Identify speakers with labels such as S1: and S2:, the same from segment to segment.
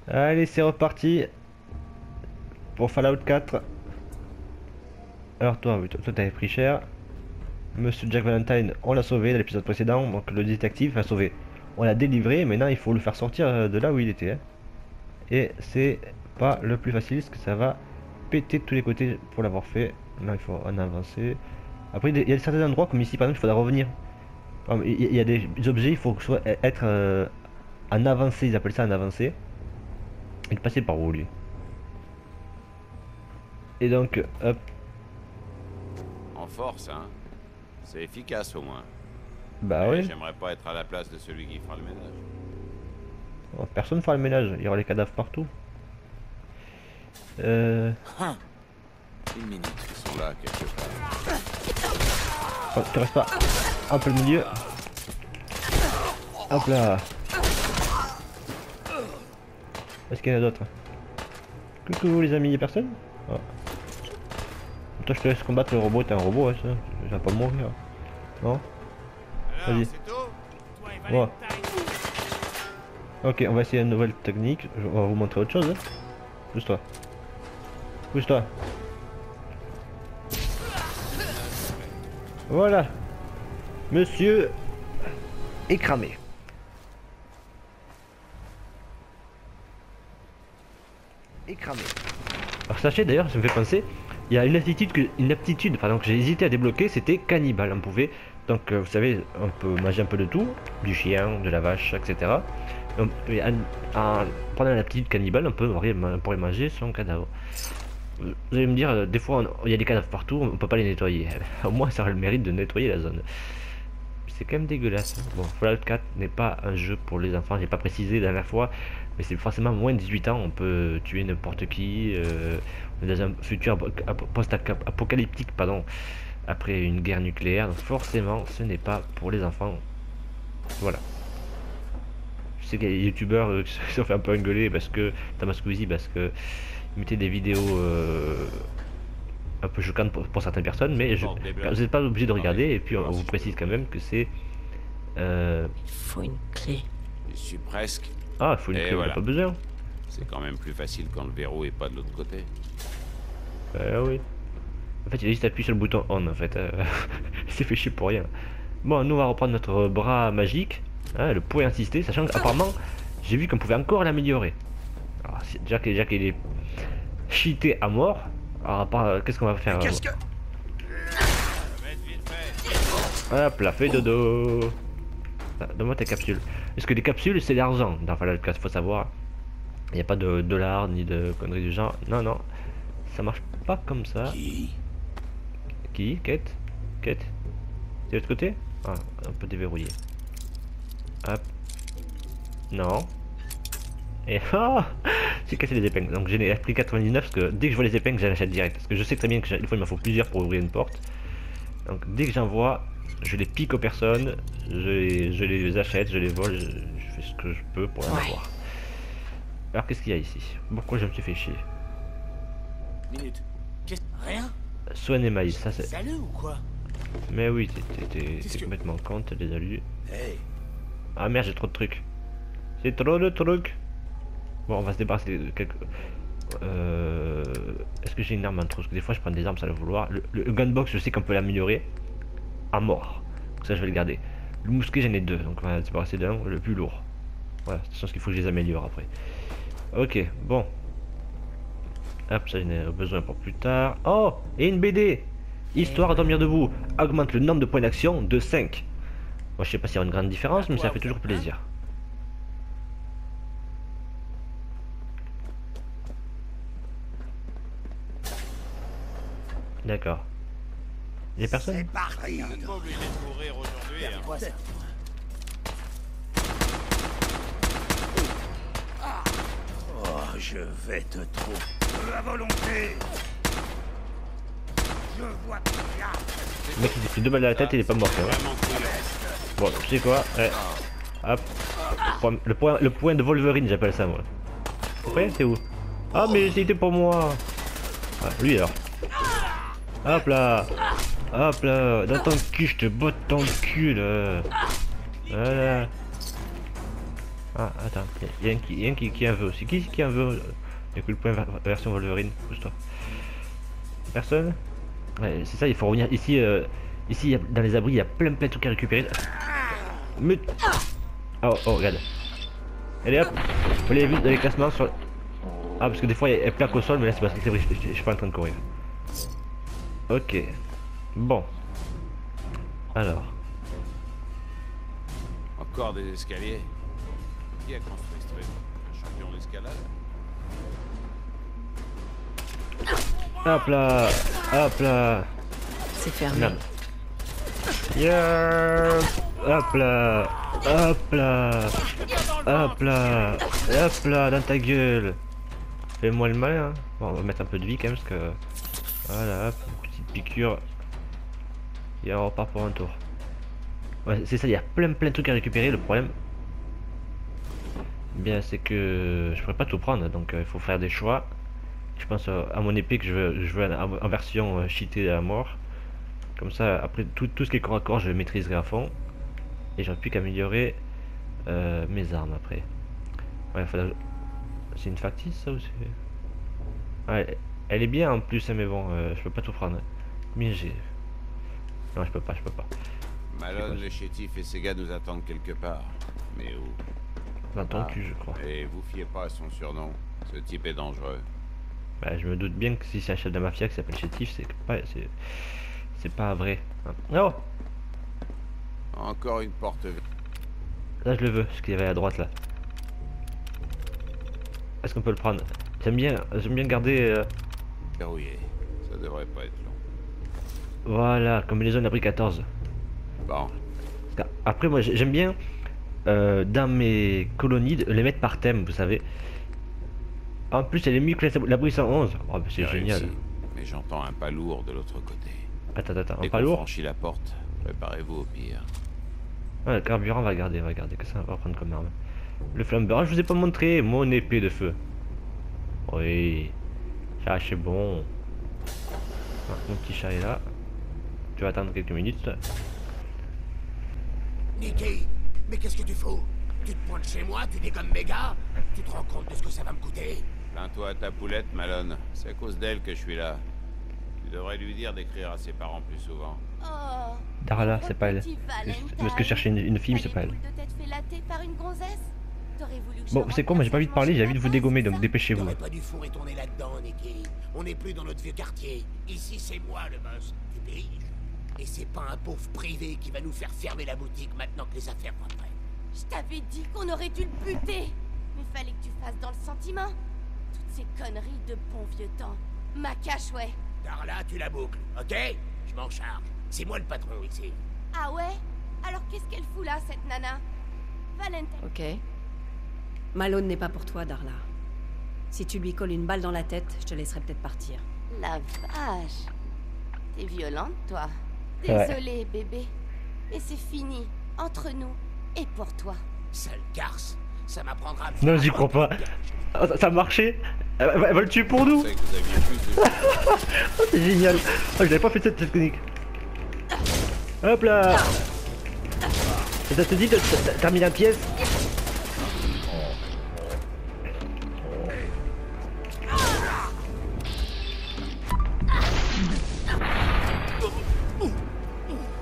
S1: Allez, c'est reparti pour Fallout 4. Alors toi, oui, toi t'avais pris cher. Monsieur Jack Valentine, on l'a sauvé dans l'épisode précédent, donc le détective l'a sauvé. On l'a délivré, maintenant il faut le faire sortir de là où il était, hein. Et c'est pas le plus facile, parce que ça va péter de tous les côtés pour l'avoir fait. Là il faut en avancer. Après il y a certains endroits, comme ici par exemple, il faudra revenir. Il y a des objets, il faut soit être en avancée, ils appellent ça en avancée. Et passer par où lui? Et donc, hop,
S2: En force, hein. C'est efficace au moins.
S1: bah
S2: Mais
S1: oui.
S2: j'aimerais pas être à la place de celui qui fera le ménage.
S1: Oh, personne fera le ménage, il y aura les cadavres partout.
S2: Hein. Une minute, ils sont là quelque part.
S1: Oh, tu restes pas un peu le milieu. Hop là. Est-ce qu'il y en a d'autres? Coucou les amis, y'a personne? Oh. Toi je te laisse combattre le robot, t'es un robot, ouais, ça. Je vais pas mourir. Non?
S2: Alors,
S1: Vas-y.
S2: c'est tout?
S1: Ouais. Ok, on va essayer une nouvelle technique. On va vous montrer autre chose, hein. Pousse-toi. Pousse-toi. Voilà. Monsieur est cramé. Cramé. Alors sachez d'ailleurs, ça me fait penser, il y a une aptitude pardon, que j'ai hésité à débloquer, c'était cannibale. On pouvait, donc vous savez, on peut manger un peu de tout, du chien, de la vache, etc. Et pendant l'aptitude cannibale, on pourrait manger son cadavre. Vous allez me dire, des fois il y a des cadavres partout, on peut pas les nettoyer. Au moins ça aurait le mérite de nettoyer la zone. C'est quand même dégueulasse. Bon, Fallout 4 n'est pas un jeu pour les enfants, j'ai pas précisé la dernière fois, mais c'est forcément moins de 18 ans, on peut tuer n'importe qui. On est dans un futur post-apocalyptique, pardon, après une guerre nucléaire, donc forcément ce n'est pas pour les enfants. Voilà. Je sais qu'il y a des youtubeurs qui se sont fait un peu engueuler parce que, Thomas Squeezie, parce que ils mettaient des vidéos un peu choquantes pour certaines personnes, mais vous n'êtes pas obligé de regarder, et puis on vous précise quand même que c'est...
S3: Il faut une clé.
S2: Je suis presque.
S1: Ah, il faut une
S2: Et
S1: clé, on n'a
S2: voilà.
S1: pas besoin.
S2: C'est quand même plus facile quand le verrou est pas de l'autre côté.
S1: Oui. En fait, il a juste appuyé sur le bouton on, en fait. Il s'est fait chier pour rien. Bon, nous, on va reprendre notre bras magique. Hein, le point insister, sachant qu'apparemment, j'ai vu qu'on pouvait encore l'améliorer. Alors, déjà qu'il est cheaté à mort. Alors, à part, qu'est-ce qu'on va faire?
S2: Qu'est-ce que...
S1: Hop là, fais dodo. Ah, donne-moi tes capsules. Est-ce que les capsules, c'est l'argent dans Fallout 4, faut savoir. Il n'y a pas de dollars ni de conneries du genre. Non, non. Ça marche pas comme ça. Qui? Kate? Kate? C'est de l'autre côté? Ah, un peu déverrouillé. Hop. Non. Et oh, j'ai cassé les épingles. Donc j'ai appris 99 parce que dès que je vois les épingles, j'en achète direct. Parce que je sais très bien que des fois il m'en faut plusieurs pour ouvrir une porte. Donc dès que j'en vois, je les pique aux personnes, je les achète, je les vole, je fais ce que je peux pour en avoir. Alors qu'est-ce qu'il y a ici? Pourquoi je me suis fait chier?
S4: Minute. Qu'est-ce... Rien?
S1: Soin et maïs, ça c'est...
S4: Salut ou quoi?
S1: Mais oui, t'es complètement con, t'es désolé.
S4: Hey.
S1: Ah merde, j'ai trop de trucs. J'ai trop de trucs. Bon, on va se débarrasser de quelques... Est-ce que j'ai une arme en trop? Parce que des fois je prends des armes sans le vouloir. Le gunbox, je sais qu'on peut l'améliorer à mort. Donc ça, je vais le garder. Le mousquet, j'en ai deux. Donc on va se débarrasser d'un, le plus lourd. Voilà, c'est ce qu'il faut que je les améliore après. Ok, bon. Hop, ça j'en ai besoin pour plus tard. Oh, et une BD. Histoire à dormir debout. Augmente le nombre de points d'action de 5. Moi, je sais pas s'il y a une grande différence, mais ça fait toujours plaisir. D'accord. Il y a personne?
S4: C'est parti.
S2: Vous n'êtes pas obligé de courir aujourd'hui, hein.
S4: Quoi ça? Oh, je vais te trouver. La volonté. Je vois bien.
S1: Le mec il s'est fait 2 balles à la tête et il est pas mort. Hein.
S2: Vraiment couillant.
S1: Bon, tu sais quoi? Ouais. Hop. Le point de Wolverine, j'appelle ça moi. Après, c'est où? Ah, mais c'était pour moi. Ah, lui alors. Hop là. Hop là. Dans ton cul, je te botte ton cul là. Voilà. Ah, attends, il y a un qui en veut aussi. Qui en veut les coups de poing version Wolverine? Pousse-toi. Personne? Ouais, c'est ça, il faut revenir ici. Ici, dans les abris, il y a plein de trucs à récupérer. Mais... Oh, regarde. Allez hop. Vous l'avez vu dans les classements sur... Ah, parce que des fois, elle plaque au sol, mais là, c'est parce que c'est vrai, je suis pas en train de courir. Ok. Bon. Alors.
S2: Encore des escaliers. Qui a construit ce truc? Un champion d'escalade?
S1: Hop là. Hop là.
S3: C'est fermé.
S1: Merde. Yeah. Hop là. Hop là. Hop là. Hop là, dans ta gueule. Fais-moi le malin. Hein. Bon, on va mettre un peu de vie quand même parce que... Voilà, hop, petite piqûre. Et on repart pour un tour. Ouais, c'est ça, il y a plein de trucs à récupérer. Le problème, bien, c'est que je pourrais pas tout prendre, donc il faut faire des choix. Je pense à mon épée que je veux en version cheatée à mort. Comme ça, après tout ce qui est corps à corps, je le maîtriserai à fond. Et j'aurai plus qu'améliorer mes armes après. Ouais, c'est une factice ça aussi. Ouais, elle est bien en plus, hein, mais bon, je peux pas tout prendre. Mais j'ai... Non, je peux pas.
S2: Malone, le chétif et ses gars nous attendent quelque part. Mais où?
S1: Dans ton cul, je crois.
S2: Et vous fiez pas à son surnom. Ce type est dangereux.
S1: Bah, je me doute bien que si c'est un chef de mafia qui s'appelle chétif, c'est pas vrai. Hein. Oh!
S2: Encore une porte.
S1: Là, je le veux, ce qu'il y avait à droite là. Est-ce qu'on peut le prendre? J'aime bien garder.
S2: Verrouillé. Ça devrait pas être long.
S1: Voilà, combinaison d'abri 14.
S2: Bon.
S1: Après, moi, j'aime bien dans mes colonies les mettre par thème, vous savez. En plus, elle est mieux que l'abri 111. Oh, c'est génial.
S2: Réussi. Mais j'entends un pas lourd de l'autre côté.
S1: Attends, un
S2: Dès
S1: pas
S2: qu'on
S1: lourd.
S2: franchit la porte, préparez-vous au pire.
S1: Ouais, le carburant, on va garder. Que ça va prendre comme arme. Le flambeur, je vous ai pas montré mon épée de feu. Oui, ça c'est bon. Ah, mon petit chat est là. Tu vas attendre quelques minutes.
S4: Nicky, mais qu'est-ce que tu fous? Tu te pointes chez moi, tu dégommes mes gars? Tu te rends compte de ce que ça va me coûter?
S2: Plains-toi à ta poulette, Malone. C'est à cause d'elle que je suis là. Tu devrais lui dire d'écrire à ses parents plus souvent.
S5: Oh,
S1: Darla, c'est pas elle.
S5: petit Valentine.
S1: Parce que je cherchais une fille, mais c'est pas elle.
S5: T'as les boules de tête fait latter par une gonzesse? T'aurais voulu que je
S1: Bon, c'est quoi, moi j'ai pas envie de parler, j'ai envie de vous dégommer, donc dépêchez-vous.
S4: T'aurais pas dû fourrer ton nez là-dedans, Nicky. On n'est plus dans notre vieux quartier. Ici, c'est moi le boss. Tu piges? Et c'est pas un pauvre privé qui va nous faire fermer la boutique maintenant que les affaires vont prêtes.
S5: Je t'avais dit qu'on aurait dû le buter. Mais fallait que tu fasses dans le sentiment. Toutes ces conneries de bon vieux temps. Ma cache, ouais.
S4: Darla, tu la boucles, ok? Je m'en charge. C'est moi le patron ici.
S5: Ah ouais? Alors qu'est-ce qu'elle fout là, cette nana? Valentine.
S3: Ok. Malone n'est pas pour toi, Darla. Si tu lui colles une balle dans la tête, je te laisserai peut-être partir.
S5: La vache. T'es violente, toi.
S1: Ouais.
S5: Désolée, bébé. Mais c'est fini. Entre nous. Et pour toi.
S4: Sale garce. Ça m'apprendra à me
S1: Non,
S4: faire
S1: j'y
S4: un
S1: crois
S4: bon
S1: pas.
S4: truc.
S1: Oh, ça a marché. Elle va le tuer pour nous.
S2: Je sais que vous aviez plus de...
S1: Oh, c'est génial. Oh, j'avais pas fait cette technique. Hop là. Et ça te dit de terminer la pièce?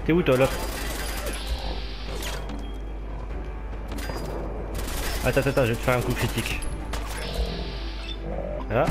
S1: T'es où toi là? Attends, je vais te faire un coup critique. Voilà.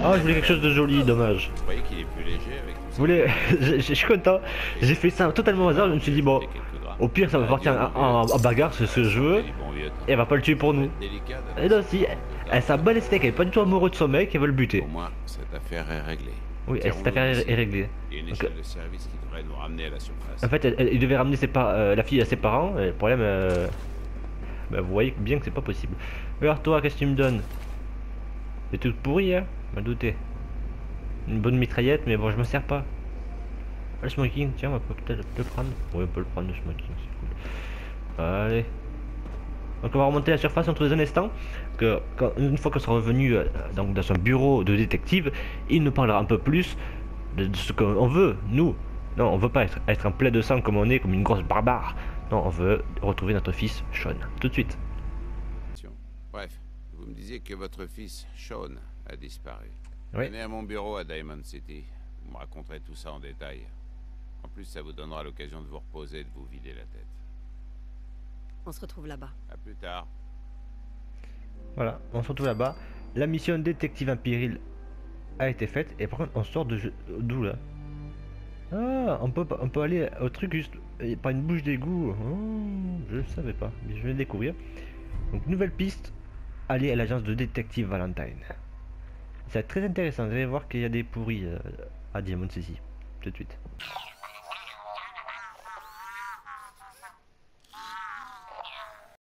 S1: Oh, je voulais quelque chose de joli, dommage.
S2: Vous croyez qu'il est plus léger avec tout
S1: Je
S2: ça?
S1: voulais... je suis content. J'ai fait ça totalement au hasard, je me suis dit bon,
S2: Et quelques draps.
S1: au pire ça va partir en bagarre, c'est ce que je veux.
S2: Et du bon vieux temps.
S1: Et elle va pas le tuer pour nous.
S2: Délicat
S1: Et non, si, elle s'en bat les steaks, elle est pas du tout amoureuse de son mec, elle veut le buter.
S2: Au moins, cette affaire est réglée.
S1: Oui, cette affaire est réglée.
S2: Il y a une
S1: Donc,
S2: échelle de service qui devrait nous ramener à la surface.
S1: En fait, il devait ramener la fille à ses parents, et le problème, bah, vous voyez bien que c'est pas possible. Alors toi, qu'est-ce que tu me donnes? C'est tout pourri, hein, je m'en doutais. Une bonne mitraillette, mais bon, je m'en sers pas. Ah, le smoking, tiens, on peut peut-être le prendre. Oui, on peut le prendre, le smoking, c'est cool. Allez. Donc on va remonter à la surface entre les un instant. Une fois qu'on sera revenu donc dans son bureau de détective, il nous parlera un peu plus de ce qu'on veut, nous. Non, on veut pas être en plein de sang comme on est, comme une grosse barbare. Non, on veut retrouver notre fils Sean. Tout de suite.
S2: Bref, vous me disiez que votre fils, Sean, a disparu.
S1: Oui.
S2: Venez à mon bureau à Diamond City. Vous me raconterez tout ça en détail. En plus, ça vous donnera l'occasion de vous reposer et de vous vider la tête.
S3: On se retrouve là-bas.
S2: À plus tard.
S1: Voilà, on se retrouve là-bas. La mission détective en péril a été faite. Et par contre, on sort d'où là? Ah, on peut aller au truc juste par une bouche d'égout. Oh, je ne savais pas, mais je vais le découvrir. Donc, nouvelle piste. Aller à l'agence de détective Valentine. C'est très intéressant. Vous allez voir qu'il y a des pourris à Diamond City. Tout de suite.